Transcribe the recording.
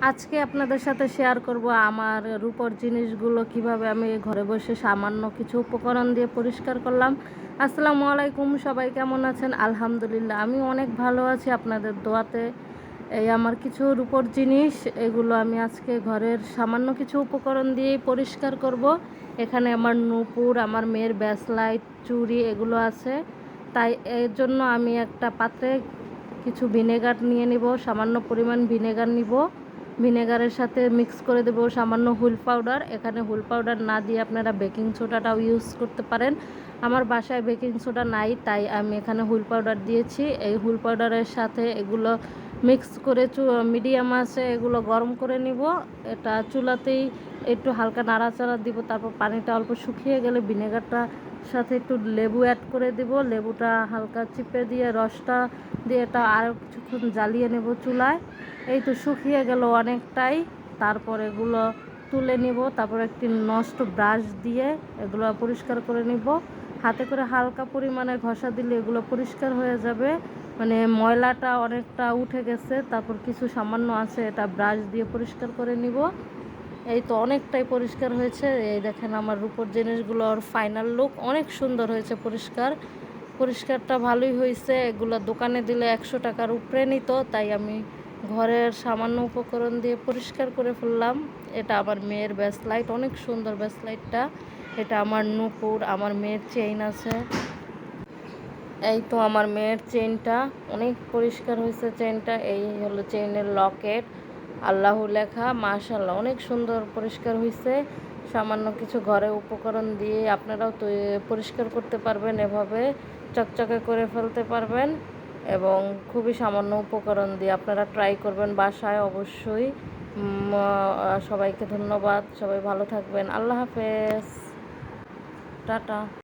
আজকে আপনাদের সাথে শেয়ার করব আমার রূপোর জিনিসগুলো কিভাবে আমি ঘরে বসে সামান্য কিছু উপকরণ দিয়ে পরিষ্কার করলাম। আসসালামু আলাইকুম, সবাই কেমন আছেন? আলহামদুলিল্লাহ আমি অনেক ভালো আছি আপনাদের দোয়াতে। এই আমার কিছু রূপোর জিনিস, এগুলো আমি আজকে ঘরের সামান্য কিছু উপকরণ দিয়েই পরিষ্কার করব। এখানে আমার নূপুর, আমার মেয়ের ব্যাসলাইট, চুড়ি এগুলো আছে। তাই এর জন্য আমি একটা পাত্রে কিছু ভিনেগার নিয়ে নিব, সামান্য পরিমাণ ভিনেগার নিব। ভিনেগারের সাথে মিক্স করে দেবো সামান্য হুইল পাউডার। এখানে হুইল পাউডার না দিয়ে আপনারা বেকিং সোডাটাও ইউজ করতে পারেন। আমার বাসায় বেকিং সোডা নাই, তাই আমি এখানে হুইল পাউডার দিয়েছি। এই হুইল পাউডারের সাথে এগুলো মিক্স করে মিডিয়াম আছে এগুলো গরম করে নিব। এটা চুলাতেই একটু হালকা নাড়াচাড়া দিব, তারপর পানিটা অল্প শুকিয়ে গেলে ভিনেগারটা সাথে একটু লেবু অ্যাড করে দিব। লেবুটা হালকা চিপে দিয়ে রসটা দিয়ে এটা আরও কিছুক্ষণ জ্বালিয়ে নেব চুলায়। এই তো শুকিয়ে গেল অনেকটাই। তারপর এগুলো তুলে নিব, তারপর একটি নষ্ট ব্রাশ দিয়ে এগুলো পরিষ্কার করে নিব। হাতে করে হালকা পরিমাণে ঘষা দিলে এগুলো পরিষ্কার হয়ে যাবে। মানে ময়লাটা অনেকটা উঠে গেছে, তারপর কিছু সামান্য আছে, এটা ব্রাশ দিয়ে পরিষ্কার করে নিব। এই তো অনেকটাই পরিষ্কার হয়েছে। এই দেখেন আমার রূপোর জিনিসগুলোর ফাইনাল লুক অনেক সুন্দর হয়েছে। পরিষ্কারটা ভালোই হয়েছে। এগুলো দোকানে দিলে 100 টাকার উপরে নিত, তাই আমি ঘরের সামান্য উপকরণ দিয়ে পরিষ্কার করে ফেললাম। এটা আমার মেয়ের ব্যাসলাইট, অনেক সুন্দর ব্যাসলাইটটা। এটা আমার নূপুর, আমার মেয়ের চেইন আছে। এই তো আমার মেয়ের চেইনটা অনেক পরিষ্কার হয়েছে। চেইনটা এই হলো চেইনের লকেট, আল্লাহ লেখা, মাশাআল্লাহ অনেক সুন্দর পরিষ্কার হয়েছে। সামান্য কিছু ঘরে উপকরণ দিয়ে আপনারাও তো পরিষ্কার করতে পারবেন, এভাবে চকচকে করে ফেলতে পারবেন। এবং খুবই সামান্য উপকরণ দিয়ে আপনারা ট্রাই করবেন বাসায় অবশ্যই। সবাইকে ধন্যবাদ, সবাই ভালো থাকবেন। আল্লাহ হাফেজ, টাটা।